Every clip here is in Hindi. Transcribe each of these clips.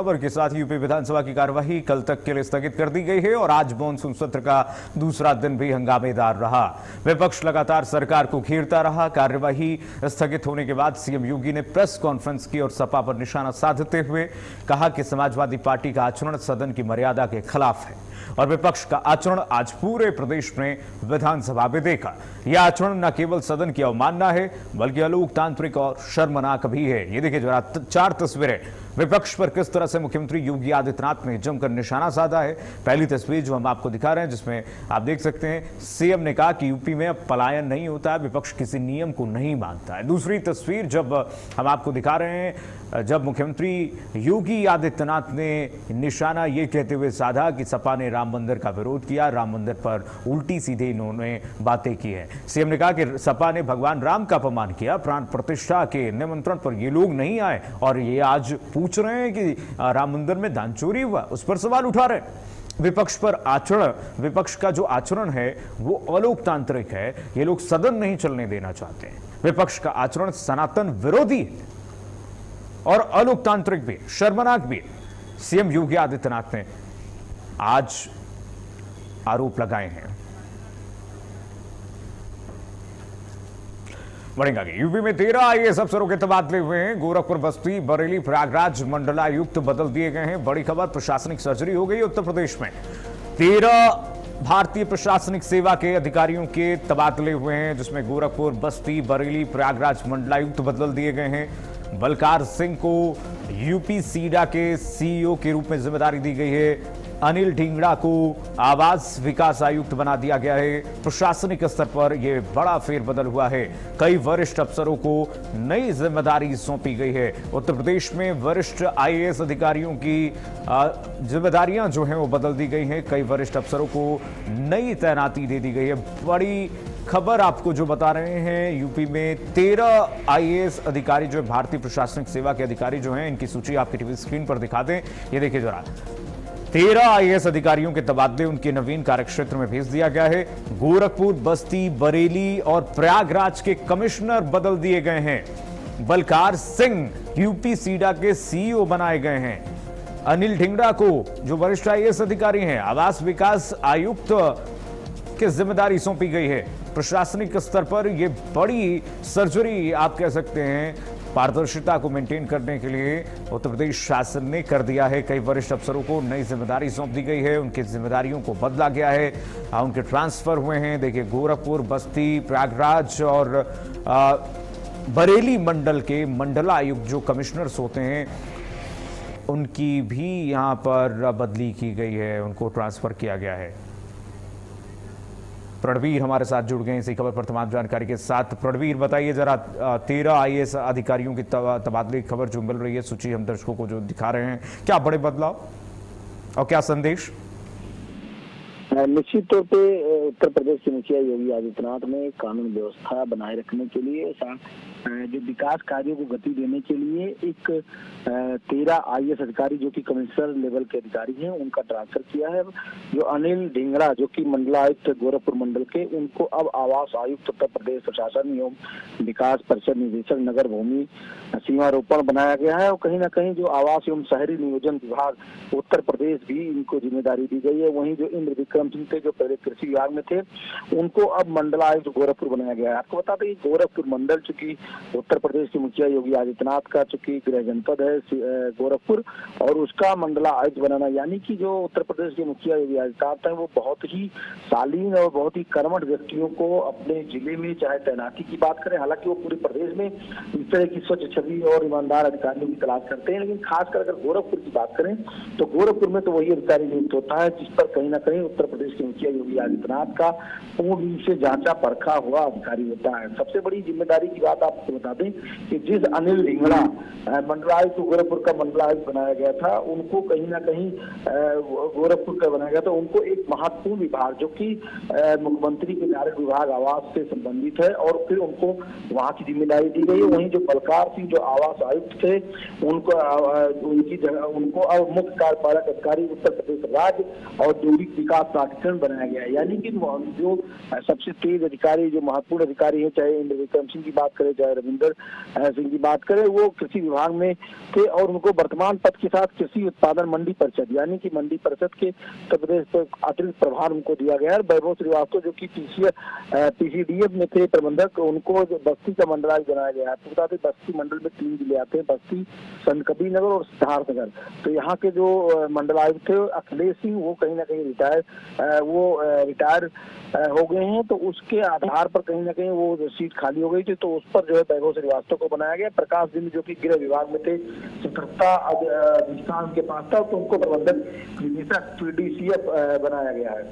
खबर के साथ यूपी विधानसभा की कार्यवाही कल तक के लिए स्थगित कर दी गई है और आज मॉनसून सत्र का दूसरा दिन भी हंगामेदार रहा। विपक्ष लगातार सरकार को घेरता रहा। कार्यवाही स्थगित होने के बाद सीएम योगी ने प्रेस कॉन्फ्रेंस की और सपा पर निशाना साधते हुए कहा कि समाजवादी पार्टी का आचरण सदन की मर्यादा के खिलाफ है और विपक्ष का आचरण आज पूरे प्रदेश में विधानसभा में देखा। यह आचरण न केवल सदन की अवमानना है बल्कि अलोकतांत्रिक और शर्मनाक भी है। ये देखिए जरा चार तस्वीरें विपक्ष पर किस तरह से मुख्यमंत्री योगी आदित्यनाथ ने जमकर निशाना साधा है। पहली तस्वीर जो हम आपको दिखा रहे हैं जिसमें आप देख सकते हैं सीएम ने कहा कि यूपी में अब पलायन नहीं होता है, विपक्ष किसी नियम को नहीं मानता है। दूसरी तस्वीर जब हम आपको दिखा रहे हैं जब मुख्यमंत्री योगी आदित्यनाथ ने निशाना ये कहते हुए साधा कि सपा ने राम मंदिर का विरोध किया, राम मंदिर पर उल्टी सीधे इन्होंने बातें की है। सीएम ने कहा कि सपा ने भगवान राम का अपमान किया, प्राण प्रतिष्ठा के निमंत्रण पर ये लोग नहीं आए और ये आज पूछ रहे हैं कि राम मंदिर में दान चोरी हुआ, उस पर सवाल उठा रहे हैं। विपक्ष पर आचरण, विपक्ष का जो आचरण है वो अलोकतांत्रिक है। ये लोग सदन नहीं चलने देना चाहते हैं। विपक्ष का आचरण सनातन विरोधी और अलोकतांत्रिक भी, शर्मनाक भी। सीएम योगी आदित्यनाथ ने आज आरोप लगाए हैं। बढ़ेंगे आगे। यूपी में 13 आईएएस अफसरों के तबादले हुए हैं। गोरखपुर, बस्ती, बरेली, प्रयागराज मंडलायुक्त बदल दिए गए हैं। बड़ी खबर, प्रशासनिक सर्जरी हो गई उत्तर प्रदेश में। 13 भारतीय प्रशासनिक सेवा के अधिकारियों के तबादले हुए हैं जिसमें गोरखपुर, बस्ती, बरेली, प्रयागराज मंडलायुक्त बदल दिए गए हैं। बलकार सिंह को यूपी सीडा के सीईओ के रूप में जिम्मेदारी दी गई है। अनिल ढींगड़ा को आवास विकास आयुक्त बना दिया गया है। प्रशासनिक स्तर पर यह बड़ा फेरबदल हुआ है। कई वरिष्ठ अफसरों को नई जिम्मेदारी सौंपी गई है। उत्तर प्रदेश में वरिष्ठ आईएएस अधिकारियों की जिम्मेदारियां जो हैं वो बदल दी गई हैं। कई वरिष्ठ अफसरों को नई तैनाती दे दी गई है। बड़ी खबर आपको जो बता रहे हैं, यूपी में 13 आईएएस अधिकारी जो भारतीय प्रशासनिक सेवा के अधिकारी जो हैं, इनकी सूची आपकी टीवी स्क्रीन पर दिखा दें। ये देखिए जरा, 13 आईएएस अधिकारियों के तबादले उनके नवीन कार्यक्षेत्र में भेज दिया गया है। गोरखपुर, बस्ती, बरेली और प्रयागराज के कमिश्नर बदल दिए गए हैं। बलकार सिंह यूपी सीडा के सीईओ बनाए गए हैं। अनिल ढींगड़ा को, जो वरिष्ठ आईएएस अधिकारी हैं, आवास विकास आयुक्त की जिम्मेदारी सौंपी गई है। प्रशासनिक स्तर पर यह बड़ी सर्जरी आप कह सकते हैं। पारदर्शिता को मेंटेन करने के लिए उत्तर प्रदेश शासन ने कर दिया है। कई वरिष्ठ अफसरों को नई जिम्मेदारी सौंप दी गई है, उनकी जिम्मेदारियों को बदला गया है, उनके ट्रांसफर हुए हैं। देखिए गोरखपुर, बस्ती, प्रयागराज और बरेली मंडल के मंडलायुक्त जो कमिश्नर्स होते हैं उनकी भी यहां पर बदली की गई है, उनको ट्रांसफर किया गया है। प्रणवीर हमारे साथ जुड़ गए इसी खबर पर तमाम जानकारी के साथ। प्रणवीर बताइए जरा, 13 आईएएस अधिकारियों की तबादले की खबर जो मिल रही है, सूची हम दर्शकों को जो दिखा रहे हैं, क्या बड़े बदलाव और क्या संदेश? निश्चित तौर पे उत्तर प्रदेश के मुखिया योगी आदित्यनाथ ने कानून व्यवस्था बनाए रखने के लिए, जो विकास कार्यों को गति देने के लिए एक 13 आईएएस अधिकारी जो कि कमिश्नर लेवल के अधिकारी हैं उनका ट्रांसफर किया है। जो अनिल ढींगड़ा जो कि मंडलायुक्त गोरखपुर मंडल के, उनको अब आवास आयुक्त उत्तर प्रदेश प्रशासन एवं विकास परिषद निदेशक नगर भूमि सीमारोपण बनाया गया है। और कहीं ना कहीं जो आवास एवं शहरी नियोजन विभाग उत्तर प्रदेश भी इनको जिम्मेदारी दी गई है। वहीं जो इंद्र विक्रम सिंह थे जो पहले कृषि विभाग में थे, उनको अब मंडलायुक्त गोरखपुर बनाया गया है। आपको बता दें गोरखपुर मंडल चूंकि उत्तर प्रदेश के मुखिया योगी आदित्यनाथ का चूंकि गृह जनपद है गोरखपुर, और उसका मंडला आयुक्त बनाना, यानी कि जो उत्तर प्रदेश के मुखिया योगी आदित्यनाथ है वो बहुत ही शालीन और बहुत ही कर्मठ व्यक्तियों को अपने जिले में चाहे तैनाती की बात करें, हालांकि वो पूरे प्रदेश में इस तरह की स्वच्छ छवि और ईमानदार अधिकारियों की तलाश करते हैं, लेकिन खासकर अगर गोरखपुर की बात करें तो गोरखपुर में तो वही अधिकारी नियुक्त होता है जिस पर कहीं ना कहीं उत्तर प्रदेश के मुखिया योगी आदित्यनाथ का पूर्ण रूप से जांचा परखा हुआ अधिकारी होता है। सबसे बड़ी जिम्मेदारी की बात आपको बता दें कि जिस अनिल ढींगड़ा मंडलायुक्त गोरखपुर का मंडलायुक्त बनाया गया था, उनको कहीं ना कहीं गोरखपुर का बनाया गया था, उनको एक महत्वपूर्ण विभाग जो कि मुख्यमंत्री के कार्य विभाग आवास से संबंधित है और फिर उनको वहां की जिम्मेदारी दी गई है। वहीं जो बलकार सिंह जो आवास आयुक्त थे उनको उनकी जगह उनको अब मुख्य कार्यपालक अधिकारी उत्तर प्रदेश राज्य औद्योगिक विकास प्राधिकरण बनाया गया है। यानी कि जो सबसे तेज अधिकारी, जो महत्वपूर्ण अधिकारी है, चाहे इंद्र विक्रम सिंह की बात करें, चाहे रविंदर सिंह की बात करें, वो कृषि विभाग में थे और उनको वर्तमान पद के साथ कृषि उत्पादन मंडी परिषद यानी कि मंडी परिषद के उत्तर प्रदेश पर अतिरिक्त प्रभार उनको दिया गया है। वैभव श्रीवास्तव जो कि पीसीडीएफ में थे प्रबंधक, उनको बस्ती का मंडलायुक्त बनाया गया है। तो बता दें बस्ती मंडल में 3 जिले आते हैं, बस्ती, संत कबीर नगर और सिद्धार्थनगर। तो यहाँ के जो मंडलायुक्त थे अखिलेश सिंह, वो कहीं ना कहीं रिटायर हो गए हैं। तो उसके आधार पर कहीं ना कहीं वो सीट खाली हो गई थी, तो उस पर जो है वैभव श्रीवास्तव को बनाया गया। प्रकाश दिन जो कि गृह विभाग में थे, सतर्कता अधिष्ठान के पास था, तो उनको प्रबंधक निदेशक पीडीसीएफ बनाया गया है।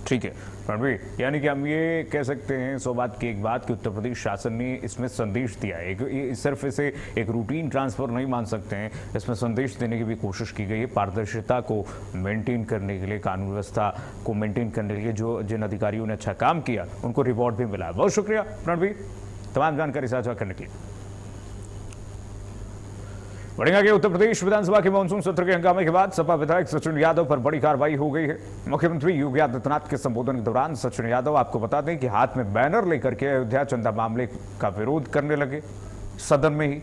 ठीक है रणवीर, यानी कि हम ये कह सकते हैं 100 बात की एक बात कि उत्तर प्रदेश शासन ने इसमें संदेश दिया है। सिर्फ इसे एक रूटीन ट्रांसफर नहीं मान सकते हैं, इसमें संदेश देने की भी कोशिश की गई है। पारदर्शिता को मेंटेन करने के लिए, कानून व्यवस्था को मेंटेन करने के लिए जिन अधिकारियों ने अच्छा काम किया उनको रिवॉर्ड भी मिला। बहुत शुक्रिया रणवीर तमाम जानकारी साझा करने के लिए। बढ़ेंगे आगे। उत्तर प्रदेश विधानसभा के मानसून सत्र के हंगामे के बाद सपा विधायक सचिन यादव पर बड़ी कार्रवाई हो गई है। मुख्यमंत्री योगी आदित्यनाथ के संबोधन के दौरान सचिन यादव, आपको बता दें कि हाथ में बैनर लेकर के अयोध्या चंदा मामले का विरोध करने लगे। सदन में ही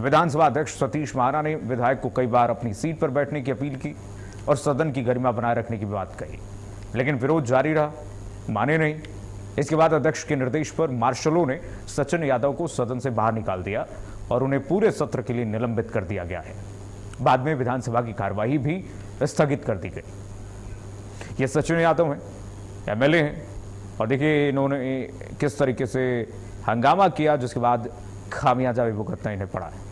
विधानसभा अध्यक्ष सतीश महाना ने विधायक को कई बार अपनी सीट पर बैठने की अपील की और सदन की गरिमा बनाए रखने की बात कही, लेकिन विरोध जारी रहा, माने नहीं। इसके बाद अध्यक्ष के निर्देश पर मार्शलों ने सचिन यादव को सदन से बाहर निकाल दिया और उन्हें पूरे सत्र के लिए निलंबित कर दिया गया है। बाद में विधानसभा की कार्यवाही भी स्थगित कर दी गई। ये सचिन यादव हैं, एमएलए हैं, और देखिए इन्होंने किस तरीके से हंगामा किया, जिसके बाद खामियाजा भी भुगतना इन्हें पड़ा है।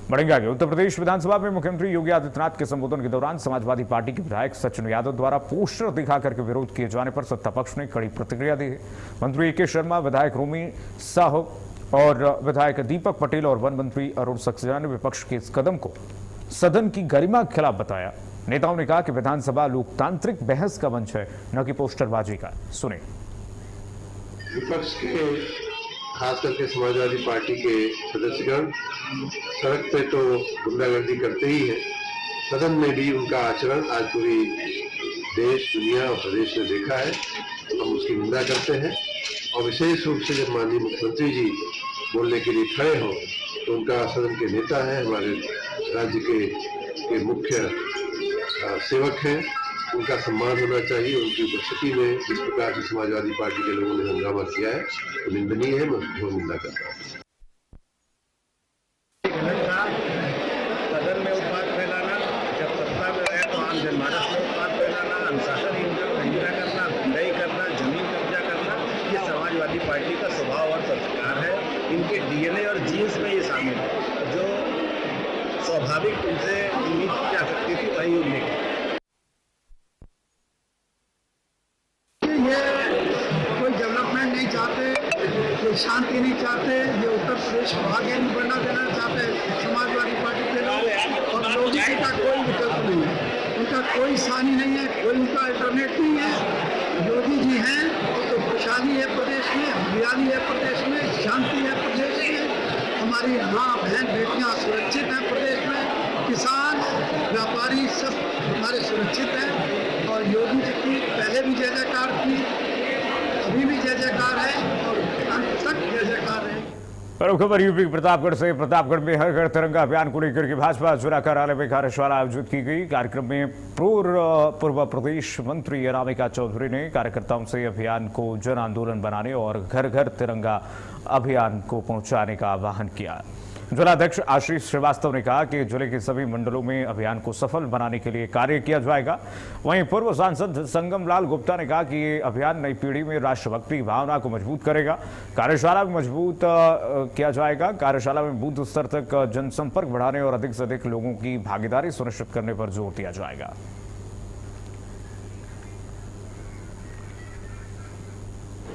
बढ़ेंगे आगे। उत्तर प्रदेश विधानसभा में मुख्यमंत्री योगी आदित्यनाथ के संबोधन के दौरान समाजवादी पार्टी के विधायक सचिन यादव द्वारा पोस्टर दिखाकर के विरोध किए जाने पर सत्ता पक्ष ने कड़ी प्रतिक्रिया दी है। मंत्री ए.के. शर्मा, विधायक रोमी साहू और विधायक दीपक पटेल और वन मंत्री अरुण सक्सेना ने विपक्ष के इस कदम को सदन की गरिमा के खिलाफ बताया। नेताओं ने कहा कि विधानसभा लोकतांत्रिक बहस का मंच है, न कि पोस्टरबाजी का। सुने। विपक्ष के खास करके समाजवादी पार्टी के सदस्यगण सड़क पे तो गुंडागर्दी करते ही है, सदन में भी उनका आचरण आज पूरी देश, दुनिया और प्रदेश ने देखा है। हम उसकी निंदा करते हैं और विशेष रूप से जब माननीय मुख्यमंत्री जी बोलने के लिए खड़े हों तो उनका सदन के नेता हैं, हमारे राज्य के मुख्य सेवक हैं, उनका सम्मान होना चाहिए। उनकी उपस्थिति में जिस प्रकार से समाजवादी पार्टी के लोगों ने हंगामा किया है तो निंदनीय है, मैं घोर निंदा करता हूँ। सदन में उत्पाद फैलाना, जब सत्ता में रहे तो आम जनमानस में उत्पाद फैलाना, अनुशासनहीन करना, गुंडाई करना, जमीन कब्जा करना, ये समाजवादी पार्टी का स्वभाव और संस्कार है। इनके डीएनए और जीन्स में ये शामिल है। जो स्वाभाविक उनसे उम्मीद की जा सकती थी वही उम्मीद। शांति नहीं चाहते, ये उत्तर प्रदेश को आगे नहीं बढ़ना देना चाहते समाजवादी पार्टी के लोग। और योगी जी का कोई विकल्प नहीं है, उनका कोई सानी नहीं है, कोई उनका अल्टरनेट नहीं है। योगी जी हैं तो खुशहाली है प्रदेश में, हरियाली है प्रदेश में, शांति है प्रदेश में, हमारी माँ बहन बेटियाँ सुरक्षित हैं प्रदेश में, किसान व्यापारी सब हमारे सुरक्षित हैं। और योगी जी की पहले भी जय जयकार की, अभी भी जय जयकार है और तक जय जयकार है। पर खबर यूपी प्रतापगढ़ से। प्रतापगढ़ में हर घर तिरंगा अभियान को लेकर के भाजपा जिला कार्यालय में कार्यशाला आयोजित की गई। कार्यक्रम में पूर्व प्रदेश मंत्री अनामिका चौधरी ने कार्यकर्ताओं से अभियान को जन आंदोलन बनाने और घर घर तिरंगा अभियान को पहुंचाने का आह्वान किया। जिलाध्यक्ष आशीष श्रीवास्तव ने कहा कि जिले के सभी मंडलों में अभियान को सफल बनाने के लिए कार्य किया जाएगा। वहीं पूर्व सांसद संगम लाल गुप्ता ने कहा कि ये अभियान नई पीढ़ी में राष्ट्रभक्ति की भावना को मजबूत करेगा। कार्यशाला में मजबूत किया जाएगा। कार्यशाला में बूथ स्तर तक जनसंपर्क बढ़ाने और अधिक से अधिक लोगों की भागीदारी सुनिश्चित करने पर जोर दिया जाएगा।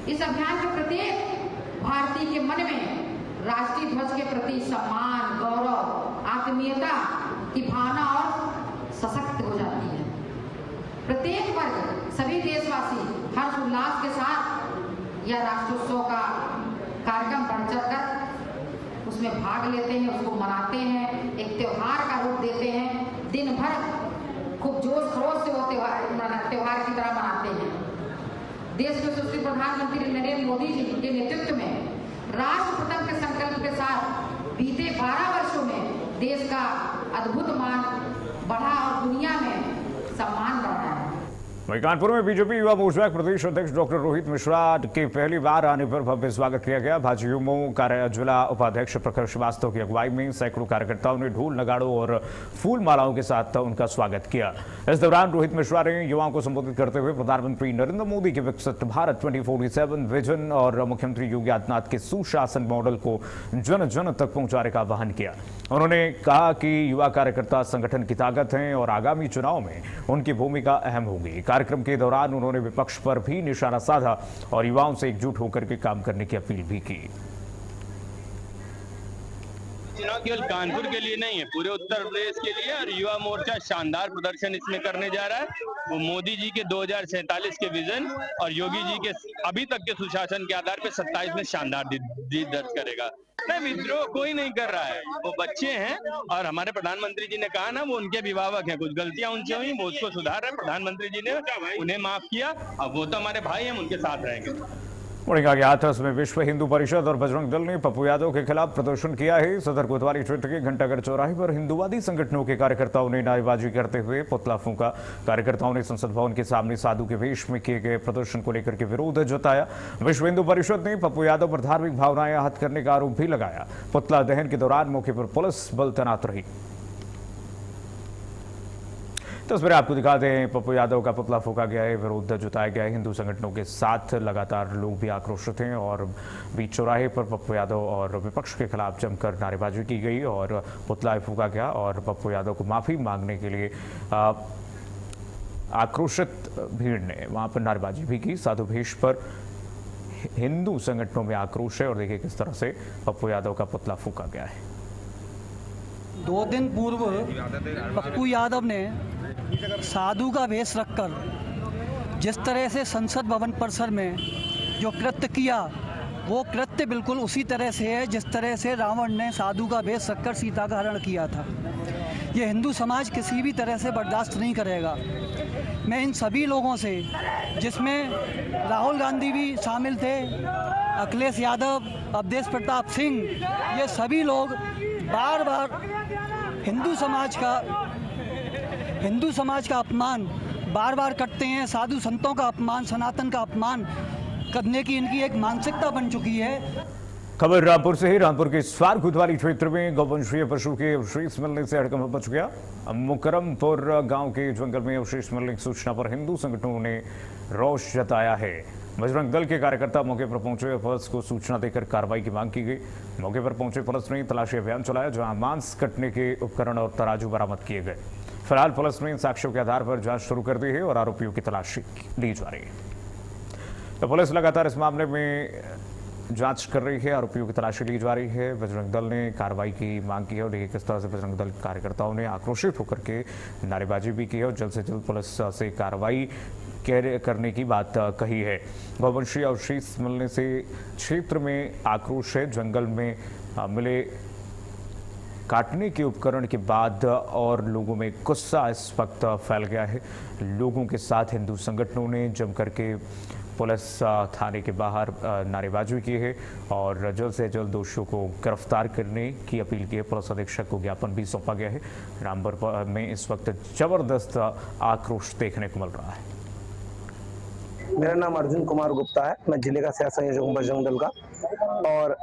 इस अभियान के प्रत्येक भारतीय के मन में राष्ट्रीय ध्वज के प्रति सम्मान, गौरव, आत्मीयता की भावना और सशक्त हो जाती है। प्रत्येक वर्ग, सभी देशवासी हर्ष उल्लास के साथ यह राष्ट्रोत्सव का कार्यक्रम बढ़ चढ़कर उसमें भाग लेते हैं, उसको मनाते हैं, एक त्योहार का रूप देते हैं। दिन भर खूब जोश खरोश से वो त्योहार की तरह मनाते हैं। देश के यशस्वी प्रधानमंत्री नरेंद्र मोदी जी के नेतृत्व में राष्ट्र प्रथम के संकल्प के साथ बीते 12 वर्षों में देश का अद्भुत मान बढ़ा और दुनिया में सम्मान बढ़ा है। वहीं कानपुर में बीजेपी युवा मोर्चा के प्रदेश अध्यक्ष डॉक्टर रोहित मिश्रा के पहली बार आने पर भव्य स्वागत किया गया। भाजपा युवा कार्य जिला उपाध्यक्ष प्रखर श्रीवास्तव की अगुवाई में सैकड़ों कार्यकर्ताओं ने ढोल नगाड़ों और फूल मालाओं के साथ उनका स्वागत किया। इस दौरान रोहित मिश्रा ने युवाओं को संबोधित करते हुए प्रधानमंत्री नरेंद्र मोदी के विकसित भारत 2047 विजन और मुख्यमंत्री योगी आदित्यनाथ के सुशासन मॉडल को जन जन तक पहुंचाने का आह्वान किया। उन्होंने कहा कि युवा कार्यकर्ता संगठन की ताकत हैं और आगामी चुनाव में उनकी भूमिका अहम होगी। कार्यक्रम के दौरान उन्होंने विपक्ष पर भी निशाना साधा और युवाओं से एकजुट होकर के काम करने की अपील भी की। चुनाव केवल कानपुर के लिए नहीं है, पूरे उत्तर प्रदेश के लिए, और युवा मोर्चा शानदार प्रदर्शन इसमें करने जा रहा है। वो मोदी जी के 2047 के विजन और योगी जी के अभी तक के सुशासन के आधार पर 27 में शानदार जीत दर्ज करेगा। नहीं, विद्रोह कोई नहीं कर रहा है, वो बच्चे हैं और हमारे प्रधानमंत्री जी ने कहा ना, वो उनके अभिभावक हैं। कुछ गलतियां उनसे हुई, वो उसको सुधार रहे, प्रधानमंत्री जी ने उन्हें माफ किया। अब वो तो हमारे भाई हैं, उनके साथ रहेंगे। हाथरस में विश्व हिंदू परिषद और बजरंग दल ने पप्पू यादव के खिलाफ प्रदर्शन किया है। सदर कोतवाली क्षेत्र के घंटाघर चौराहे पर हिंदुवादी संगठनों के कार्यकर्ताओं ने नारेबाजी करते हुए पुतला फूंका। कार्यकर्ताओं ने संसद भवन के सामने साधु के वेश में किए गए प्रदर्शन को लेकर के विरोध जताया। विश्व हिंदू परिषद ने पप्पू यादव पर धार्मिक भावनाएं आहत करने का आरोप भी लगाया। पुतला दहन के दौरान मौके पर पुलिस बल तैनात रही। तस्वीरें आपको दिखा दें, पप्पू यादव का पुतला फूंका गया है, विरोध जताया गया है। हिंदू संगठनों के साथ लगातार लोग भी आक्रोशित हैं और बीच चौराहे पर पप्पू यादव और विपक्ष के खिलाफ जमकर नारेबाजी की गई और पुतला फूंका गया और पप्पू यादव को माफी मांगने के लिए आक्रोशित भीड़ ने वहां पर नारेबाजी भी की। साधु भेष पर हिंदू संगठनों में आक्रोश है और देखिए किस तरह से पप्पू यादव का पुतला फूंका गया है। 2 दिन पूर्व पप्पू यादव ने साधु का वेश रखकर जिस तरह से संसद भवन परिसर में जो कृत्य किया, वो कृत्य बिल्कुल उसी तरह से है जिस तरह से रावण ने साधु का वेश रखकर सीता का हरण किया था। ये हिंदू समाज किसी भी तरह से बर्दाश्त नहीं करेगा। मैं इन सभी लोगों से, जिसमें राहुल गांधी भी शामिल थे, अखिलेश यादव, अवधेश प्रताप सिंह, ये सभी लोग बार बार हिंदू समाज का अपमान बार बार करते हैं। साधु संतों का अपमान, सनातन का अपमान करने की इनकी एक मानसिकता बन चुकी है। खबर रामपुर से ही। रामपुर के स्वार खुदवाली क्षेत्र में गौवंशीय पशु के अवशेष मिलने से हड़कंप मच गया। मुकरमपुर गांव के जंगल में अवशेष मिलने की सूचना पर हिंदू संगठनों ने रोष जताया है। बजरंग दल के कार्यकर्ता मौके पर पहुंचे, पुलिस को सूचना देकर कार्रवाई की मांग की गई। मौके पर पहुंचे पुलिस ने तलाशी अभियान चलाया, जहां मांस कटने के उपकरण और तराजू बरामद किए गए। फिलहाल पुलिस ने साक्ष्यों के आधार पर जांच शुरू कर दी है और आरोपियों की तलाशी ली जा रही है। तो पुलिस लगातार इस मामले में जांच कर रही है, आरोपियों की तलाशी ली जा रही है। बजरंग दल ने कार्रवाई की मांग की है और देखिए किस तरह से बजरंग दल कार्यकर्ताओं ने आक्रोशित होकर के नारेबाजी भी की है और जल्द से जल्द पुलिस से कार्रवाई करने की बात कही है। गौवंशीय अवशेष मिलने से क्षेत्र में आक्रोश है। जंगल में मिले काटने के उपकरण के बाद और लोगों में गुस्सा इस वक्त फैल गया है। लोगों के साथ हिंदू संगठनों ने जम करके पुलिस थाने के बाहर नारेबाजी की है और जल्द से जल्द दोषियों को गिरफ्तार करने की अपील की है। पुलिस अधीक्षक को ज्ञापन भी सौंपा गया है। रामपुर में इस वक्त जबरदस्त आक्रोश देखने को मिल रहा है। मेरा नाम अर्जुन कुमार गुप्ता है, मैं जिले का सह संयोजक हूँ बजरंग दल का। और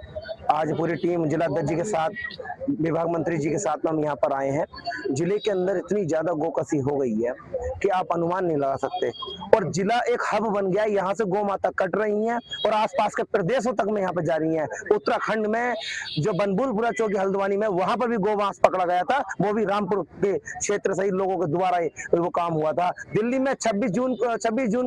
आज पूरी टीम जिलाध्यक्ष जी के साथ, विभाग मंत्री जी के साथ में हम यहाँ पर आए हैं। जिले के अंदर इतनी ज्यादा गोकसी हो गई है कि आप अनुमान नहीं लगा सकते और जिला एक हब बन गया है। यहाँ से गौ माता कट रही हैं और आसपास के प्रदेशों तक में यहाँ पे जा रही हैं। उत्तराखंड में जो बनबुलपुरा चौकी हल्द्वानी में, वहां पर भी गौ मांस पकड़ा गया था, वो भी रामपुर के क्षेत्र से ही लोगों के द्वारा वो काम हुआ था। दिल्ली में 26 जून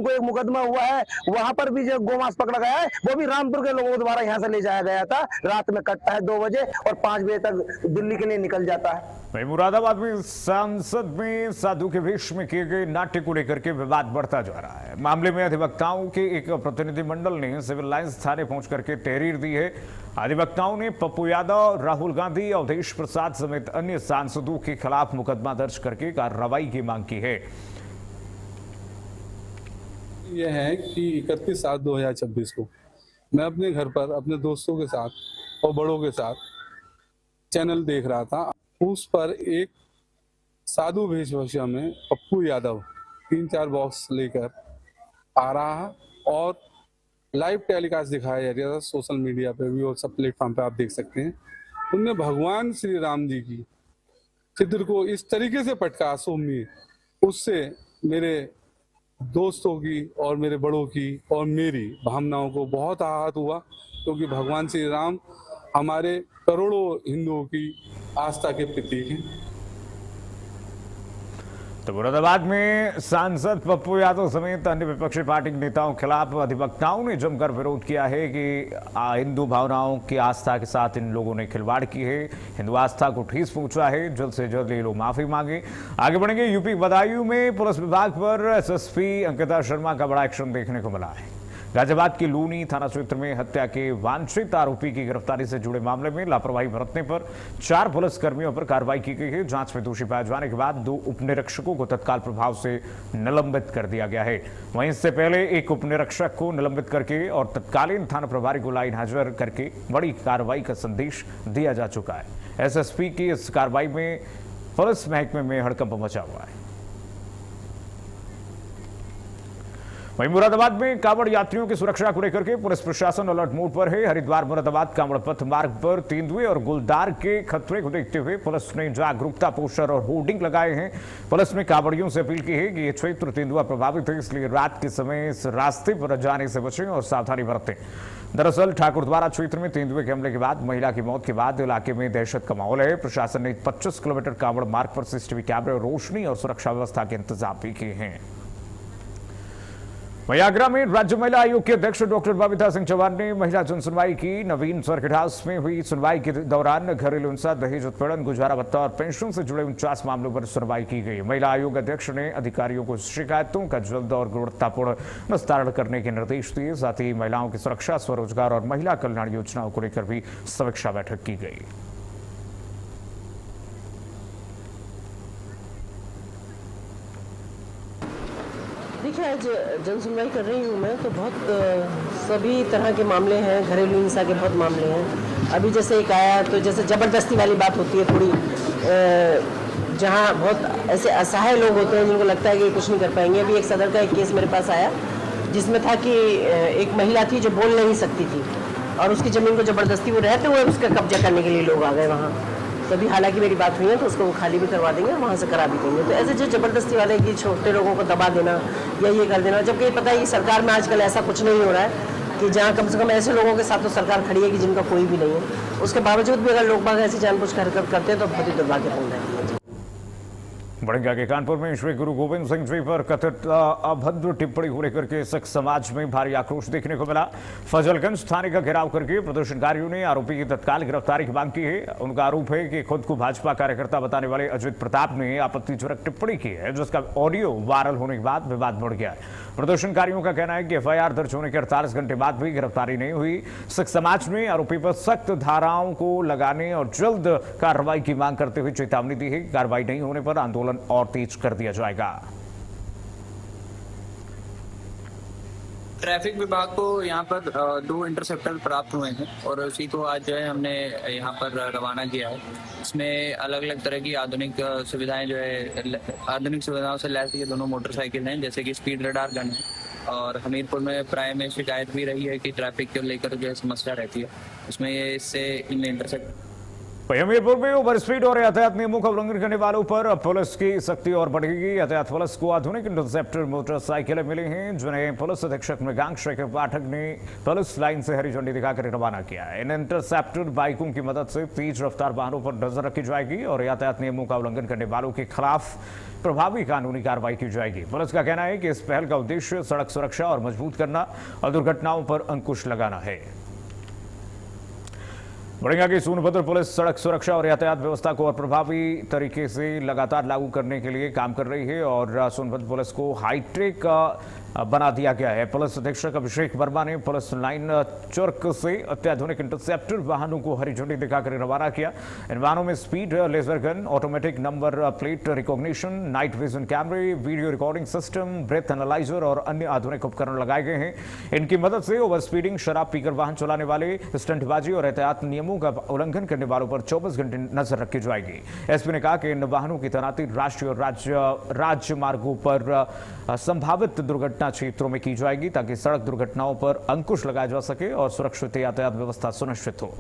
को एक मुकदमा हुआ है, वहां पर भी जो गौ मांस पकड़ा गया है वो भी रामपुर के लोगों के द्वारा यहाँ से ले जाया गया था। रात में कटता है 2 बजे और 5 बजे तक दिल्ली के लिए निकल जाता है। मुरादाबाद में संसद में साधु के वेश में किए गए नाट्य को लेकर के विवाद बढ़ता जा रहा है। मामले में अधिवक्ताओं के एक प्रतिनिधिमंडल ने सिविल लाइंस थाने पहुंच करके तहरीर दी है। अधिवक्ताओं ने पप्पू यादव, राहुल गांधी, अवधेश प्रसाद समेत अन्य सांसदों के खिलाफ मुकदमा दर्ज करके कार्रवाई की मांग की है। यह है कि 31/7/2026 को मैं अपने घर पर अपने दोस्तों के साथ और बड़ों के साथ चैनल देख रहा था। उस पर एक साधु वेशभूषा में पप्पू यादव 3-4 बॉक्स लेकर आ रहा है और लाइव टेलीकास्ट दिखाया जा रहा था सोशल मीडिया पे भी और सब प्लेटफॉर्म पे आप देख सकते हैं। उनने भगवान श्री राम जी की चित्र को इस तरीके से पटका सोमी, उससे मेरे दोस्तों की और मेरे बड़ों की और मेरी भावनाओं को बहुत आहत हुआ, क्योंकि भगवान श्री राम हमारे करोड़ों हिंदुओं की आस्था के प्रतीक हैं। तो मुरादाबाद में सांसद पप्पू यादव समेत अन्य विपक्षी पार्टी के नेताओं के खिलाफ अधिवक्ताओं ने जमकर विरोध किया है कि हिंदू भावनाओं की आस्था के साथ इन लोगों ने खिलवाड़ की है, हिंदू आस्था को ठेस पहुंचा है, जल्द से जल्द ये लोग माफी मांगे। आगे बढ़ेंगे। यूपी बदायूं में पुलिस विभाग पर एसएसपी अंकिता शर्मा का बड़ा एक्शन देखने को मिला है। गाजियाबाद के लूनी थाना क्षेत्र में हत्या के वांछित आरोपी की गिरफ्तारी से जुड़े मामले में लापरवाही बरतने पर 4 पुलिस कर्मियों पर कार्रवाई की गई है। जांच में दोषी पाए जाने के बाद 2 उपनिरीक्षकों को तत्काल प्रभाव से निलंबित कर दिया गया है। वहीं इससे पहले एक उपनिरीक्षक को निलंबित करके और तत्कालीन थाना प्रभारी को लाइन हाजिर करके बड़ी कार्रवाई का संदेश दिया जा चुका है। एसएसपी की इस कार्रवाई में पुलिस महकमे में हड़कंप मचा हुआ है। वहीं मुरादाबाद में कांवड़ यात्रियों की सुरक्षा को लेकर के पुलिस प्रशासन अलर्ट मोड पर है। हरिद्वार मुरादाबाद कांवड़ पथ मार्ग पर तेंदुए और गुलदार के खतरे को देखते हुए पुलिस ने जागरूकता पोस्टर और होर्डिंग लगाए हैं। पुलिस ने कांवड़ियों से अपील की है कि ये क्षेत्र तेंदुआ प्रभावित है, इसलिए रात के समय इस रास्ते पर जाने से बचें और सावधानी बरतें। दरअसल ठाकुरद्वारा क्षेत्र में तेंदुए के हमले के बाद महिला की मौत के बाद इलाके में दहशत का माहौल है। प्रशासन ने 25 किलोमीटर कांवड़ मार्ग पर सीसीटीवी कैमरे, रोशनी और सुरक्षा व्यवस्था के इंतजाम भी किए हैं। वहीं आगरा में राज्य महिला आयोग के अध्यक्ष डॉक्टर बबीता सिंह चौहान ने महिला जन सुनवाई की। नवीन सर्किट हाउस में हुई सुनवाई के दौरान घरेलू हिंसा, दहेज उत्पीड़न, गुजारा भत्ता और पेंशन से जुड़े 49 मामलों पर सुनवाई की गई। महिला आयोग अध्यक्ष ने अधिकारियों को शिकायतों का जल्द और गुणवत्तापूर्ण निस्तारण करने के निर्देश दिए। साथ ही महिलाओं की सुरक्षा, स्वरोजगार और महिला कल्याण योजनाओं को लेकर भी समीक्षा बैठक की गई। देखिए, आज जन सुनवाई कर रही हूँ मैं, तो बहुत सभी तरह के मामले हैं, घरेलू हिंसा के बहुत मामले हैं। अभी जैसे एक आया तो जैसे ज़बरदस्ती वाली बात होती है थोड़ी, जहाँ बहुत ऐसे असहाय लोग होते हैं जिनको लगता है कि कुछ नहीं कर पाएंगे। अभी एक सदर का एक केस मेरे पास आया जिसमें था कि एक महिला थी जो बोल नहीं सकती थी और उसकी ज़मीन को ज़बरदस्ती वो रहते हुए उसका कब्जा करने के लिए लोग आ गए वहाँ। तो अभी हालांकि मेरी बात हुई है तो उसको वो खाली भी करवा देंगे, वहाँ से करा भी देंगे। तो ऐसे जो ज़बरदस्ती वाले कि छोटे लोगों को दबा देना या ये कर देना, जबकि पता है कि सरकार में आजकल ऐसा कुछ नहीं हो रहा है कि जहाँ कम से कम ऐसे लोगों के साथ तो सरकार खड़ी है कि जिनका कोई भी नहीं है। उसके बावजूद भी अगर लोग बाग ऐसी जानबूझ कर हरकत करते हैं तो बहुत ही दुर्भाग्यपूर्ण है। बढ़ेंगे आगे। कानपुर में श्री गुरु गोविंद सिंह जी पर कथित अभद्र टिप्पणी को लेकर के सिख समाज में भारी आक्रोश देखने को मिला। फजलगंज थाने का घेराव करके प्रदर्शनकारियों ने आरोपी की तत्काल गिरफ्तारी की मांग की है। उनका आरोप है कि खुद को भाजपा कार्यकर्ता बताने वाले अजित प्रताप ने आपत्तिजनक टिप्पणी की है, जिसका ऑडियो वायरल होने के बाद विवाद बढ़ गया है। प्रदर्शनकारियों का कहना है कि एफआईआर दर्ज होने के 48 घंटे बाद भी गिरफ्तारी नहीं हुई। सिख समाज ने आरोपी पर सख्त धाराओं को लगाने और जल्द कार्रवाई की मांग करते हुए चेतावनी दी है। कार्रवाई नहीं होने पर आंदोलन और तेज कर दिया जाएगा। ट्रैफिक विभाग को यहाँ पर 2 इंटरसेप्टर प्राप्त हुए हैं और उसी को आज जो है हमने यहाँ पर रवाना किया है। इसमें अलग अलग तरह की आधुनिक सुविधाएं जो है, आधुनिक सुविधाओं से लैस ये दोनों मोटरसाइकिल हैं, जैसे कि स्पीड रडार गन है। और हमीरपुर में प्राय में शिकायत भी रही है कि ट्रैफिक को लेकर जो है समस्या रहती है, उसमें ये इससे इन इंटरसेप्ट। हमीरपुर में ओवर स्पीड और यातायात नियमों का उल्लंघन करने वालों पर पुलिस की सख्ती और बढ़ेगी। यातायात पुलिस को आधुनिक इंटरसेप्टर मोटरसाइकिलें मिली हैं, जिन्हें पुलिस अधीक्षक मृगांक शेखर पाठक ने पुलिस लाइन से हरी झंडी दिखाकर रवाना किया है। इन इंटरसेप्टर बाइकों की मदद से तेज रफ्तार वाहनों पर नजर रखी जाएगी और यातायात नियमों का उल्लंघन करने वालों के खिलाफ प्रभावी कानूनी कार्रवाई की जाएगी। पुलिस का कहना है कि इस पहल का उद्देश्य सड़क सुरक्षा और मजबूत करना और दुर्घटनाओं पर अंकुश लगाना है। बढ़ेगा कि सोनभद्र पुलिस सड़क सुरक्षा और यातायात व्यवस्था को और प्रभावी तरीके से लगातार लागू करने के लिए काम कर रही है और सोनभद्र पुलिस को हाईटेक बना दिया गया है। पुलिस अधीक्षक अभिषेक वर्मा ने पुलिस लाइन चौक से अत्याधुनिक इंटरसेप्टर वाहनों को हरी झंडी दिखाकर रवाना किया। इन वाहनों में speed laser gun, automatic number plate recognition, night vision कैमरे, video recording system, breath analyser और अन्य आधुनिक उपकरण लगाए गए हैं। इनकी मदद से ओवर स्पीडिंग, शराब पीकर वाहन चलाने वाले, स्टंटबाजी और एहतियात नियमों का उल्लंघन करने वालों पर 24 घंटे नजर रखी जाएगी। एसपी ने कहा कि इन वाहनों की तैनाती राष्ट्रीय और राजमार्गों पर संभावित दुर्घटना क्षेत्रों में की जाएगी ताकि सड़क दुर्घटनाओं पर अंकुश लगाया जा सके और सुरक्षित यातायात व्यवस्था सुनिश्चित हो।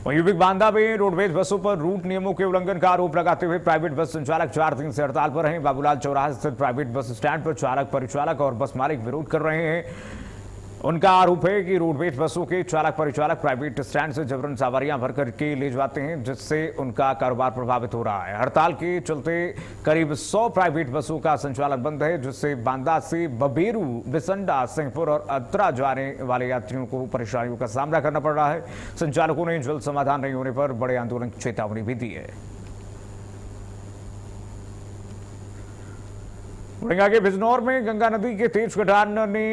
वहीं यूपी बांदा में रोडवेज बसों पर रूट नियमों के उल्लंघन का आरोप लगाते हुए प्राइवेट बस संचालक 4 दिन से हड़ताल पर हैं। बाबूलाल चौराहा स्थित प्राइवेट बस स्टैंड पर चालक, परिचालक और बस मालिक विरोध कर रहे हैं। उनका आरोप है कि रोडवेज बसों के चालक परिचालक प्राइवेट स्टैंड से जबरन सवारियां भर करके ले जाते हैं, जिससे उनका कारोबार प्रभावित हो रहा है। हड़ताल के चलते करीब 100 प्राइवेट बसों का संचालन बंद है, जिससे बांदा से बबेरू, बिसंडा, सिंहपुर और अत्रा जाने वाले यात्रियों को परेशानियों का सामना करना पड़ रहा है। संचालकों ने जल्द समाधान नहीं होने पर बड़े आंदोलन की चेतावनी भी दी है। के बिजनौर में गंगा नदी के तेज कटान ने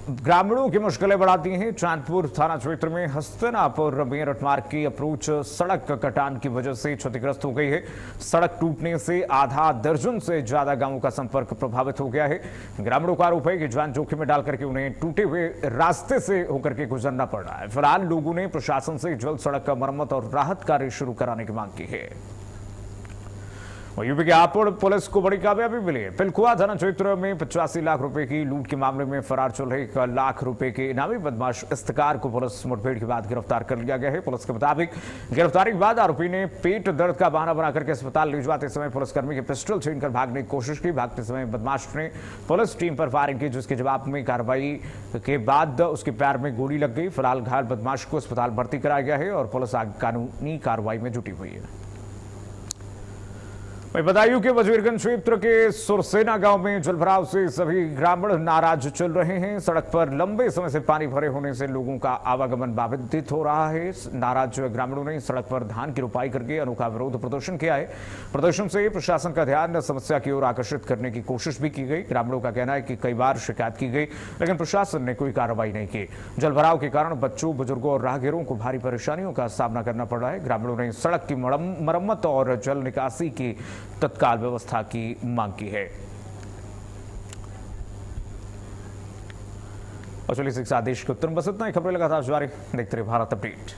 ग्रामीणों की मुश्किलें बढ़ा दी हैं। चांदपुर थाना क्षेत्र में हस्तिनापुर मेरठ मार्ग की अप्रोच सड़क कटान की वजह से क्षतिग्रस्त हो गई है। सड़क टूटने से आधा दर्जन से ज्यादा गांवों का संपर्क प्रभावित हो गया है। ग्रामीणों का आरोप है कि जान जोखिम में डालकर के उन्हें टूटे हुए रास्ते से होकर के गुजरना पड़ रहा है। फिलहाल लोगों ने प्रशासन से जल्द सड़क का मरम्मत और राहत कार्य शुरू कराने की मांग की है। यूपी के हापुड़ पुलिस को बड़ी कामयाबी मिली है। पिलखुआ थाना क्षेत्र में 85 लाख रुपए की लूट के मामले में फरार चल रहे 1 लाख रुपए के इनामी बदमाश इफ्तिकार को पुलिस मुठभेड़ के बाद गिरफ्तार कर लिया गया है। पुलिस के मुताबिक गिरफ्तारी के बाद आरोपी ने पेट दर्द का बहाना बनाकर के अस्पताल ले जाते समय पुलिसकर्मी के पिस्टल छीनकर भागने की कोशिश की। भागते समय बदमाश ने पुलिस टीम पर फायरिंग की, जिसके जवाब में कार्रवाई के बाद उसके पैर में गोली लग गई। फिलहाल घायल बदमाश को अस्पताल भर्ती कराया गया है और पुलिस कानूनी कार्रवाई में जुटी हुई है। बदायूं के वजीरगंज क्षेत्र के सुरसेना गांव में जलभराव से सभी ग्रामीण नाराज चल रहे हैं। सड़क पर लंबे समय से पानी भरे होने से लोगों का आवागमन बाधित हो रहा है। नाराज ग्रामीणों ने सड़क पर धान की रोपाई करके अनोखा विरोध प्रदर्शन किया है। प्रदर्शन से प्रशासन का ध्यान समस्या की ओर आकर्षित करने की कोशिश भी की गई। ग्रामीणों का कहना है कि कई बार शिकायत की गई, लेकिन प्रशासन ने कोई कार्रवाई नहीं की। जलभराव के कारण बच्चों, बुजुर्गों और राहगीरों को भारी परेशानियों का सामना करना पड़ रहा है। ग्रामीणों ने सड़क की मरम्मत और जल निकासी की तत्काल व्यवस्था की मांग की है। और चलिए इस आदेश के उत्तर में बस इतना ही। खबरें लगातार जारी, देखते रहिए भारत अपडेट।